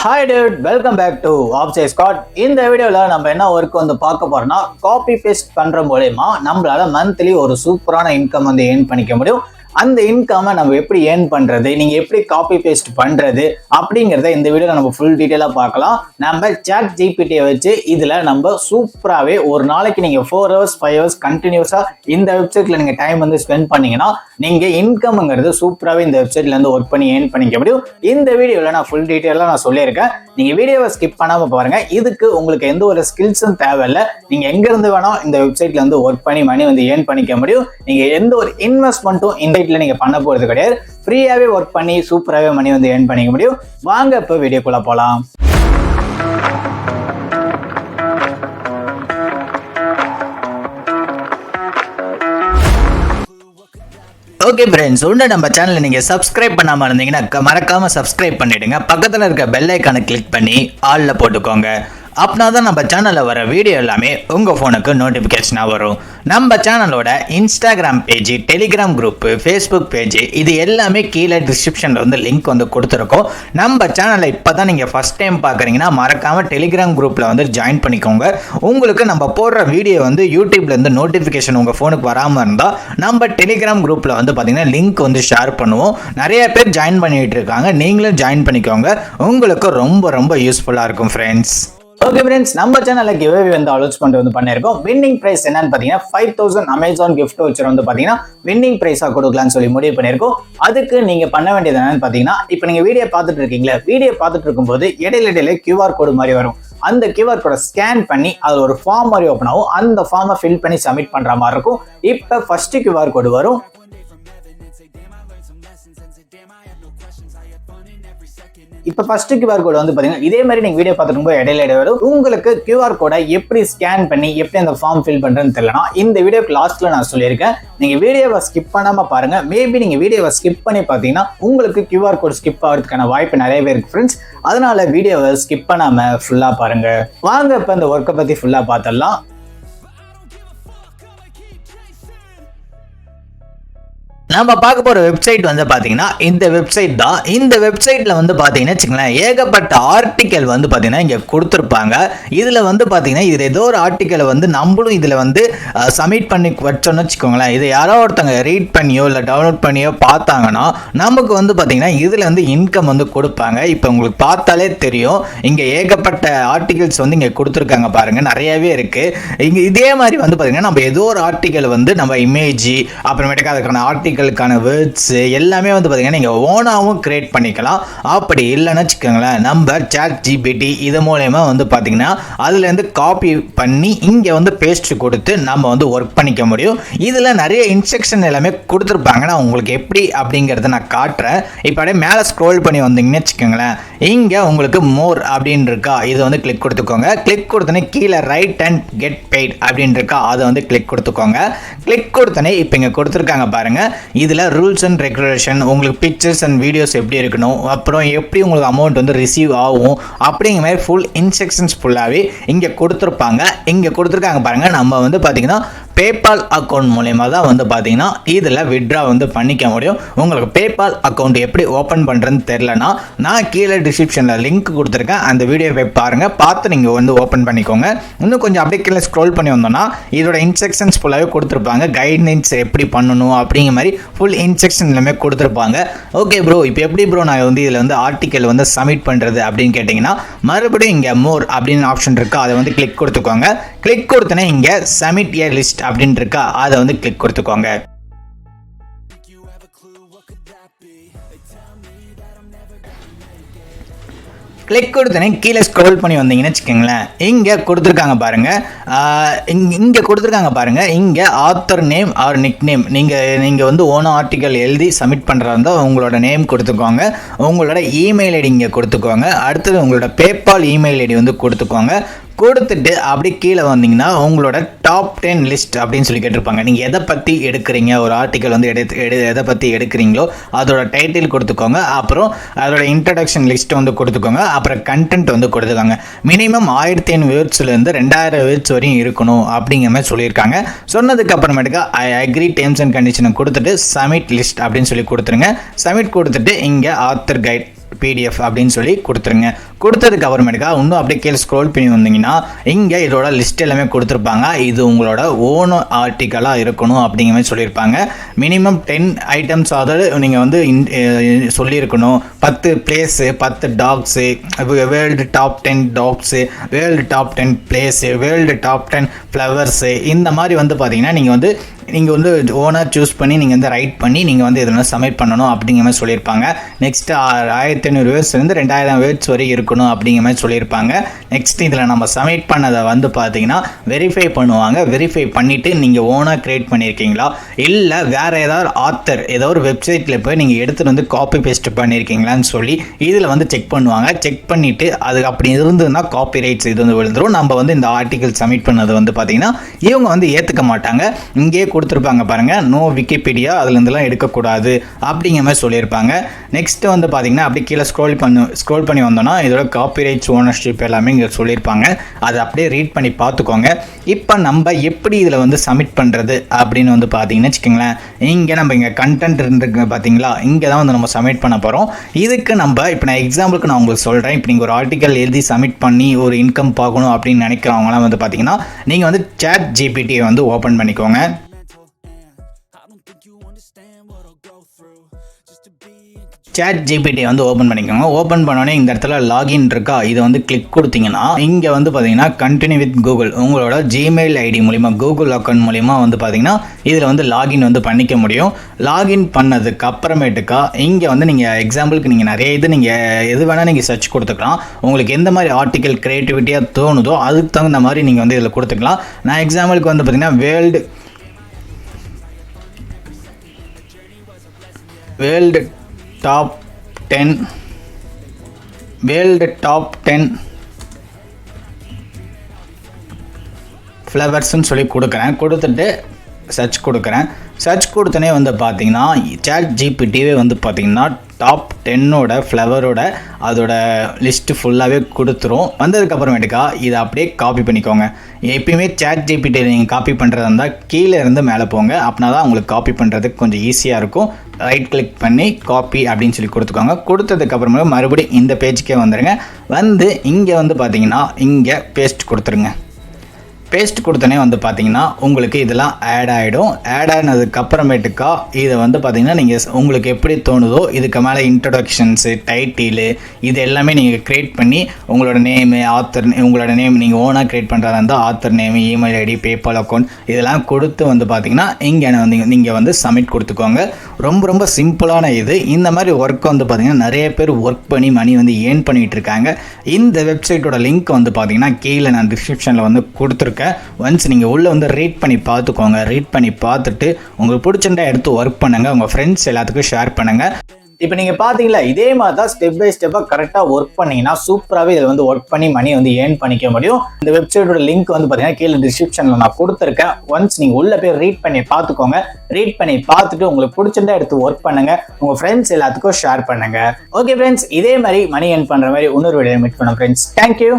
Hi dude, welcome back to Opsay Scott. இந்த வீடியோல நம்ம என்ன ஒர்க் வந்து பார்க்க போறோம்னா காப்பி பேஸ்ட் பண்ற மூலமா நம்மளால மந்த்லி ஒரு சூப்பரான இன்கம் வந்து ஏர்ன் பண்ணிக்க முடியும். அந்த இன்கமை நம்ம எப்படி ஏர்ன் பண்றது, நீங்க எப்படி காப்பி பேஸ்ட் பண்றது அப்படிங்கறத இந்த வீடியோல நம்ம ஃபுல் டீடைலா பார்க்கலாம். நம்ம சாட் ஜிபிடியை வச்சு இதுல நம்ம சூப்பராகவே ஒரு நாளைக்கு நீங்க 4 hours 5 hours கண்டினியூஸா இந்த வெப்சைட்ல நீங்க டைம் வந்து ஸ்பெண்ட் பண்ணீங்கன்னா நீங்க இன்கம்ங்கிறது சூப்பராகவே இந்த வெப்சைட்ல இருந்து ஒர்க் பண்ணி ஏர்ன் பண்ணிக்க முடியும். இந்த வீடியோல நான் ஃபுல் டீடைலா நான் சொல்லியிருக்கேன். நீங்க வீடியோவை ஸ்கிப் பண்ணாம பாருங்க. இதுக்கு உங்களுக்கு எந்த ஒரு ஸ்கில்ஸும் தேவையில்லை. நீங்க எங்க இருந்து வேணா இந்த வெப்சைட்ல வந்து ஒர்க் பண்ணி மணி வந்து ஏர்ன் பண்ணிக்க முடியும். நீங்க எந்த ஒரு இன்வெஸ்ட்மெண்ட்டும் இந்த நீங்க பண்ண போறது கிடையாது. ஃப்ரீயாவே ஒர்க் பண்ணி சூப்பராகவே மணி வந்து ஏர்ன் பண்ணிக்க முடியும். வாங்க இப்ப வீடியோக்குள்ள போலாம். ஓகே ஃப்ரெண்ட்ஸ், ஒன்று நம்ம சேனலை நீங்கள் சப்ஸ்கிரைப் பண்ணாமல் இருந்தீங்கன்னா மறக்காமல் சப்ஸ்கிரைப் பண்ணிவிடுங்க. பக்கத்தில் இருக்க பெல் ஐக்கானை கிளிக் பண்ணி ஆலில் போட்டுக்கோங்க. அப்படின்னா தான் நம்ம சேனலில் வர வீடியோ எல்லாமே உங்கள் ஃபோனுக்கு நோட்டிஃபிகேஷனாக வரும். நம்ம சேனலோட Instagram page, Telegram group, Facebook page இது எல்லாமே கீழே டிஸ்கிரிப்ஷனில் வந்து லிங்க் வந்து கொடுத்துருக்கோம். நம்ம சேனலை இப்போ தான் நீங்கள் ஃபஸ்ட் டைம் பார்க்குறீங்கன்னா மறக்காமல் டெலிகிராம் குரூப்பில் வந்து ஜாயின் பண்ணிக்கோங்க. உங்களுக்கு நம்ம போடுற வீடியோ வந்து யூடியூப்லேருந்து நோட்டிஃபிகேஷன் உங்கள் ஃபோனுக்கு வராமல் இருந்தால் நம்ம டெலிகிராம் குரூப்பில் வந்து பார்த்திங்கன்னா லிங்க் வந்து ஷேர் பண்ணுவோம். நிறைய பேர் ஜாயின் பண்ணிகிட்டு இருக்காங்க. நீங்களும் ஜாயின் பண்ணிக்கோங்க. உங்களுக்கு ரொம்ப ரொம்ப யூஸ்ஃபுல்லாக இருக்கும் ஃப்ரெண்ட்ஸ். ஓகே ஃப்ரெண்ட்ஸ், நம்ம சேனல்ல கிவ்அவே வந்து அலோன்ஸ்மெண்ட் வந்து பண்ணிருக்கோம். வின்னிங் பிரைஸ் என்னன்னு பாத்தீங்கன்னா 5000 அமேசான் கிஃப்ட் வவுச்சர் வந்து பாத்தீங்கன்னா வின்னிங் பிரைஸா கொடுக்கலாம்னு சொல்லி முடிவு பண்ணிருக்கோம். அதுக்கு நீங்க பண்ண வேண்டியது என்னன்னு பாத்தீங்கன்னா, இப்போ நீங்க வீடியோ பார்த்துட்டு இருக்கீங்களா, வீடியோ பார்த்துட்டு இருக்கும்போது இடையில QR கோடு மாதிரி வரும். அந்த QR கோடை ஸ்கேன் பண்ணி அது ஒரு ஃபார்ம் மாதிரி ஓப்பன் ஆகும். அந்த ஃபார்மை ஃபில் பண்ணி சப்மிட் பண்ற மாதிரி இருக்கும். இப்போ ஃபர்ஸ்ட் QR கோடு வரும். இப்போ ஃபர்ஸ்ட் QR கோட் வந்து பாத்தீங்கன்னா இதே மாதிரி நீங்க வீடியோ பார்த்துட்டு இடையில வரும். உங்களுக்கு QR கோடை எப்படி ஸ்கேன் பண்ணி எப்படி அந்த ஃபார்ம் ஃபில் பண்றதுன்னு தெரியலனா இந்த வீடியோக்கு லாஸ்ட்ல நான் சொல்லியிருக்கேன். நீங்க வீடியோவை ஸ்கிப் பண்ணாம பாருங்க. மேபி நீங்க வீடியோவை ஸ்கிப் பண்ணி பார்த்தீங்கன்னா உங்களுக்கு QR கோட் ஸ்கிப் ஆகிறதுக்கான வாய்ப்பு நிறையவே இருக்கு ஃப்ரெண்ட்ஸ். அதனால வீடியோவை ஸ்கிப் பண்ணாம ஃபுல்லா பாருங்க. வாங்க இப்ப இந்த ஒர்க்கை பத்தி ஃபுல்லா பார்த்துடலாம். நம்ம பார்க்க போகிற வெப்சைட் வந்து பார்த்தீங்கன்னா இந்த வெப்சைட் தான். இந்த வெப்சைட்டில் வந்து பார்த்தீங்கன்னா வச்சுங்களேன், ஏகப்பட்ட ஆர்டிக்கல் வந்து பார்த்தீங்கன்னா இங்கே கொடுத்துருப்பாங்க. இதில் வந்து பார்த்தீங்கன்னா இது ஏதோ ஒரு ஆர்டிக்கலை வந்து நம்மளும் இதில் வந்து சப்மிட் பண்ணி வச்சோன்னு வச்சுக்கோங்களேன். இதை யாரோ ஒருத்தங்க ரீட் பண்ணியோ இல்லை டவுன்லோட் பண்ணியோ பார்த்தாங்கன்னா நமக்கு வந்து பார்த்தீங்கன்னா இதில் வந்து இன்கம் வந்து கொடுப்பாங்க. இப்போ உங்களுக்கு பார்த்தாலே தெரியும், இங்கே ஏகப்பட்ட ஆர்டிகல்ஸ் வந்து இங்கே கொடுத்துருக்காங்க பாருங்கள், நிறையவே இருக்குது. இங்கே இதே மாதிரி வந்து பார்த்தீங்கன்னா நம்ம ஏதோ ஒரு ஆர்டிக்கல் வந்து நம்ம இமேஜ் அப்புறமேட்டுக்கு அதுக்கான ஆர்டிக்கல் வேர்ட்ஸ் எல்லாமே வந்து பார்த்தீங்கன்னா நீங்கள் ஓனாகவும் கிரியேட் பண்ணிக்கலாம். அப்படி இல்லைன்னு வச்சுக்கோங்களேன், நம்ம சாட் ஜிபிடி இது மூலயமா வந்து பார்த்தீங்கன்னா அதுலேருந்து காப்பி பண்ணி இங்கே வந்து பேஸ்ட் கொடுத்து நம்ம வந்து ஒர்க் பண்ணிக்க முடியும். இதில் நிறைய இன்ஸ்ட்ரக்ஷன் எல்லாமே கொடுத்துருப்பாங்க. நான் உங்களுக்கு எப்படி அப்படிங்கிறத நான் காட்டுறேன். இப்போ அப்படியே மேலே ஸ்க்ரோல் பண்ணி வந்தீங்கன்னு வச்சுக்கோங்களேன், இங்கே உங்களுக்கு மோர் அப்படின்னு இருக்கா, இது வந்து கிளிக் கொடுத்துக்கோங்க. கிளிக் கொடுத்தோன்னே கீழே ரைட் அண்ட் கெட் பெய்ட் அப்படின்னு இருக்கா, அதை வந்து கிளிக் கொடுத்துக்கோங்க. கிளிக் கொடுத்தோன்னே இப்போ இங்கே கொடுத்துருக்காங்க பாருங்கள். இதில் ரூல்ஸ் அண்ட் ரெகுலேஷன், உங்களுக்கு பிக்சர்ஸ் அண்ட் வீடியோஸ் எப்படி இருக்கணும், அப்புறம் எப்படி உங்களுக்கு அமௌண்ட் வந்து ரிசீவ் ஆகும் அப்படிங்கிற மாதிரி ஃபுல் இன்ஸ்ட்ரக்ஷன்ஸ் ஃபுல்லாகவே இங்கே கொடுத்துருப்பாங்க. இங்கே கொடுத்துருக்காங்க பாருங்கள். நம்ம வந்து பார்த்திங்கன்னா பேபால் அக்கௌண்ட் மூலயமா தான் வந்து பார்த்தீங்கன்னா இதில் வித்ட்ரா வந்து பண்ணிக்க முடியும். உங்களுக்கு பேபால் அக்கௌண்ட் எப்படி ஓப்பன் பண்ணுறதுன்னு தெரிலனா நான் கீழே டிஸ்கிரிப்ஷனில் லிங்க் கொடுத்துருக்கேன். அந்த வீடியோ போய் பாருங்கள், பார்த்து நீங்கள் வந்து ஓப்பன் பண்ணிக்கோங்க. இன்னும் கொஞ்சம் அப்படியே கீழே ஸ்க்ரோல் பண்ணி வந்தோம்னா இதோட இன்ஸ்ட்ரக்ஷன்ஸ் ஃபுல்லாகவே கொடுத்துருப்பாங்க. கைட்லைன்ஸ் எப்படி பண்ணணும் அப்படிங்கிற மாதிரி ஃபுல் இன்ஸ்ட்ரக்ஷன் எல்லாமே கொடுத்துருப்பாங்க. ஓகே ப்ரோ, இப்போ எப்படி ப்ரோ நான் வந்து இதில் வந்து ஆர்டிக்கல் வந்து சப்மிட் பண்ணுறது அப்படின்னு கேட்டிங்கன்னா மறுபடியும் இங்கே மோர் அப்படின்னு ஆப்ஷன் இருக்கா, அதை வந்து கிளிக் கொடுத்துக்கோங்க. கிளிக் கொடுத்தோன்னே இங்கே சப்மிட் ஏ லிஸ்ட் அப்படின்னு இருக்கா, அதை வந்து கிளிக் கொடுத்துக்கோங்க. கிளிக் கொடுத்தோன்னே கீழே ஸ்க்ரோல் பண்ணி வந்தீங்கன்னு வச்சுக்கோங்களேன், இங்கே கொடுத்துருக்காங்க பாருங்கள். இங்கே கொடுத்துருக்காங்க பாருங்கள், இங்கே author name or nick name. நீங்கள் வந்து ஓன ஆர்டிக்கல் எழுதி சப்மிட் பண்ணுறதா இருந்தால் உங்களோட நேம் கொடுத்துக்கோங்க. உங்களோட இமெயில் ஐடி இங்கே கொடுத்துக்கோங்க. அடுத்தது உங்களோட பேபால் இமெயில் ஐடி வந்து கொடுத்துக்கோங்க. கொடுத்துட்டு அப்படி கீழே வந்தீங்கன்னா உங்களோட டாப் 10 லிஸ்ட் அப்படின்னு சொல்லி கேட்டிருப்பாங்க. நீங்கள் எதை பற்றி எடுக்கிறீங்க, ஒரு ஆர்டிக்கல் வந்து எதை பற்றி எடுக்கிறீங்களோ அதோட டைட்டில் கொடுத்துக்கோங்க. அப்புறம் அதோட இன்ட்ரடக்ஷன் லிஸ்ட் வந்து கொடுத்துக்கோங்க. அப்புறம் கண்டென்ட் வந்து கொடுத்துக்கோங்க. மினிமம் 1500 வேர்ட்ஸ்லேருந்து 2000 வேர்ட்ஸ் வரையும் இருக்கணும் அப்படிங்கிற மாதிரி சொல்லியிருக்காங்க. சொன்னதுக்கு அப்புறமேட்டுக்கா ஐ அக்ரி டேர்ம்ஸ் அண்ட் கண்டிஷனை கொடுத்துட்டு சப்மிட் லிஸ்ட் அப்படின்னு சொல்லி கொடுத்துருங்க. சப்மிட் கொடுத்துட்டு இங்கே ஆத்தர் கைட் பிடிஎஃப் அப்படின்னு சொல்லி கொடுத்துருங்க. கொடுத்ததுக்கு அப்புறமேட்டுக்கா இன்னும் அப்படியே கீழே ஸ்க்ரோல் பண்ணி வந்தீங்கன்னா இங்கே இதோட லிஸ்ட் எல்லாமே கொடுத்துருப்பாங்க. இது உங்களோட ஓன் ஆர்டிக்கலாக இருக்கணும் அப்படிங்கிற மாதிரி சொல்லியிருப்பாங்க. மினிமம் 10 ஐட்டம்ஸ் ஆவது நீங்கள் வந்து சொல்லியிருக்கணும். 10 place, 10 tax, world top 10 tax, world top 10 place, world top 10 flowers, இந்த மாதிரி வந்து பார்த்தீங்கன்னா நீங்கள் வந்து ஓனாக சூஸ் பண்ணி நீங்கள் வந்து ரைட் பண்ணி நீங்கள் வந்து இதெல்லாம் சப்மிட் பண்ணணும் அப்படிங்கிற மாதிரி சொல்லியிருப்பாங்க. நெக்ஸ்ட்டு 1500 வேர்ட்ஸ்லேருந்து 2000 வேர்ட்ஸ் வரை இருக்கணும் அப்படிங்கிற மாதிரி சொல்லியிருப்பாங்க. நெக்ஸ்ட் இதில் நம்ம சப்மிட் பண்ணதை வந்து பார்த்தீங்கன்னா வெரிஃபை பண்ணுவாங்க. வெரிஃபை பண்ணிவிட்டு நீங்கள் ஓனாக க்ரியேட் பண்ணியிருக்கீங்களா, இல்லை வேறு ஏதாவது ஆத்தர் ஏதோ ஒரு வெப்சைட்டில் போய் நீங்கள் எடுத்துகிட்டு வந்து காப்பி பேஸ்ட் பண்ணியிருக்கீங்களான்னு சொல்லி இதில் வந்து செக் பண்ணுவாங்க. செக் பண்ணிவிட்டு அது அப்படி இருந்ததுன்னா காப்பி ரைட்ஸ் இது வந்து விழுந்துடும். நம்ம வந்து இந்த ஆர்டிக்கல் சப்மிட் பண்ணது வந்து பார்த்தீங்கன்னா இவங்க வந்து ஏற்றுக்க மாட்டாங்க. இங்கே கொடுத்துருப்பாங்க பாருங்கள், நோ விக்கிபீடியா, அதுலேருந்துலாம் எடுக்கக்கூடாது அப்படிங்கிற மாதிரி சொல்லியிருப்பாங்க. நெக்ஸ்ட்டு வந்து பார்த்தீங்கன்னா அப்படி கீழே ஸ்க்ரோல் பண்ணி வந்தோன்னா இதோட காப்பிரைட்ஸ் ஓனர்ஷிப் எல்லாமே இங்கே சொல்லியிருப்பாங்க. அதை அப்படியே ரீட் பண்ணி பார்த்துக்கோங்க. இப்போ நம்ம எப்படி இதில் வந்து சப்மிட் பண்ணுறது அப்படின்னு வந்து பார்த்தீங்கன்னு வச்சுக்கோங்களேன், இங்கே கண்டென்ட் இருக்கு பார்த்தீங்களா, இங்கே தான் வந்து நம்ம சப்மிட் பண்ண போகிறோம். இதுக்கு நம்ம இப்போ நான் எக்ஸாம்பிளுக்கு நான் உங்களுக்கு சொல்கிறேன். இப்போ நீங்கள் ஒரு ஆர்டிக்கல் எழுதி சப்மிட் பண்ணி ஒரு இன்கம் பார்க்கணும் அப்படின்னு நினைக்கிறவங்களாம் வந்து பார்த்தீங்கன்னா நீங்கள் வந்து சாட் ஜிபிடியை வந்து ஓப்பன் பண்ணிக்கோங்க. சாட் ஜிபிடி வந்து ஓப்பன் பண்ணிக்கோங்க. ஓப்பன் பண்ணோடனே இந்த இடத்துல லாகின் இருக்கா, இதை வந்து கிளிக் கொடுத்தீங்கன்னா இங்கே வந்து பார்த்தீங்கன்னா கண்டினியூ வித் கூகுள், உங்களோட ஜிமெயில் ஐடி மூலிமா கூகுள் அக்கௌண்ட் மூலிமா வந்து பார்த்தீங்கன்னா இதில் வந்து லாகின் வந்து பண்ணிக்க முடியும். லாகின் பண்ணதுக்கு அப்புறமேட்டுக்கா இங்கே வந்து நீங்கள் எக்ஸாம்பிளுக்கு நீங்கள் நிறைய நீங்கள் எது வேணால் நீங்கள் சர்ச் கொடுத்துக்கலாம். உங்களுக்கு எந்த மாதிரி ஆர்டிக்கல் க்ரியேட்டிவிட்டியாக தோணுதோ அதுக்கு தகுந்த மாதிரி நீங்கள் வந்து இதில் கொடுத்துக்கலாம். நான் எக்ஸாம்பிளுக்கு வந்து பார்த்தீங்கன்னா வேர்ல்டு டாப் 10 ஃப்ளவர்ஸ்ன்னு சொல்லி கொடுத்துட்டு சர்ச் கொடுத்தனே வந்து பார்த்தீங்கன்னா சாட் ஜிபிடிவே வந்து பார்த்தீங்கன்னா டாப் 10ஓட ஃப்ளவரோட அதோட லிஸ்ட்டு ஃபுல்லாகவே கொடுத்துரும். வந்ததுக்கப்புறமேட்டுக்கா இதை அப்படியே காப்பி பண்ணிக்கோங்க. எப்பயுமே சாட் ஜிபிடி நீங்கள் காப்பி பண்ணுறதா இருந்தால் கீழே இருந்து மேலே போங்க. அப்படின்னா தான் உங்களுக்கு காப்பி பண்ணுறதுக்கு கொஞ்சம் ஈஸியாக இருக்கும். ரைட் கிளிக் பண்ணி காப்பி அப்படின்னு சொல்லி கொடுத்துக்கோங்க. கொடுத்ததுக்கப்புறமே மறுபடியும் இந்த பேஜுக்கே வந்துடுங்க. வந்து இங்கே வந்து பார்த்தீங்கன்னா இங்கே பேஸ்ட் கொடுத்துருங்க. பேஸ்ட் கொடுத்தனே வந்து பார்த்தீங்கன்னா உங்களுக்கு இதெல்லாம் ஆட் ஆகிடும். ஆட் ஆனதுக்கப்புறமேட்டுக்கா இதை வந்து பார்த்தீங்கன்னா நீங்கள் உங்களுக்கு எப்படி தோணுதோ இதுக்கு மேலே இன்ட்ரடக்ஷன்ஸு, டைட்டிலு இது எல்லாமே நீங்கள் க்ரியேட் பண்ணி உங்களோட நேமு, ஆத்தர், உங்களோட நேம் நீங்கள் ஓனாக க்ரியேட் பண்ணுறதா இருந்தால் author name, email ID, PayPal account இதெல்லாம் கொடுத்து வந்து பார்த்தீங்கன்னா இங்கே வந்து நீங்கள் வந்து சப்மிட் கொடுத்துக்கோங்க. ரொம்ப சிம்பிளான இது. இந்த மாதிரி ஒர்க் வந்து பார்த்தீங்கன்னா நிறைய பேர் ஒர்க் பண்ணி மணி வந்து ஏர்ன் பண்ணிகிட்டு இருக்காங்க. இந்த வெப்சைட்டோட லிங்க் வந்து பார்த்தீங்கன்னா கீழே நான் டிஸ்கிரிப்ஷனில் வந்து கொடுத்துருக்கேன். ஒன்ஸ் நீங்கள் உள்ளே வந்து ரீட் பண்ணி பார்த்துக்கோங்க. ரீட் பண்ணி பார்த்துட்டு உங்களுக்கு பிடிச்சிருந்தா எடுத்து ஒர்க் பண்ணுங்கள். உங்கள் ஃப்ரெண்ட்ஸ் எல்லாத்துக்கும் ஷேர் பண்ணுங்கள். இப்போ நீங்கள் பார்த்தீங்களா, இதே மாதிரி தான் ஸ்டெப் பை ஸ்டெப்பாக கரெக்டாக ஒர்க் பண்ணிங்கன்னா சூப்பராகவே இதில் வந்து ஒர்க் பண்ணி மணி வந்து ஏர்ன் பண்ணிக்க முடியும். இந்த வெப்சைட்டோட லிங்க் வந்து பார்த்தீங்கன்னா கீழே டிஸ்கிரிப்ஷனில் நான் கொடுத்துருக்கேன். ஒன்ஸ் நீங்கள் உள்ளே போய் ரீட் பண்ணி பார்த்துக்கோங்க. ரீட் பண்ணி பார்த்துட்டு உங்களுக்கு பிடிச்சிருந்தா எடுத்து ஒர்க் பண்ணுங்கள். உங்கள் ஃப்ரெண்ட்ஸ் எல்லாத்துக்கும் ஷேர் பண்ணுங்கள். ஓகே ஃப்ரெண்ட்ஸ், இதே மாதிரி மணி ஏர்ன் பண்ணுற மாதிரி இன்னொரு வீடியோ மீட் பண்ணோம் ஃப்ரெண்ட்ஸ். தேங்க்யூ.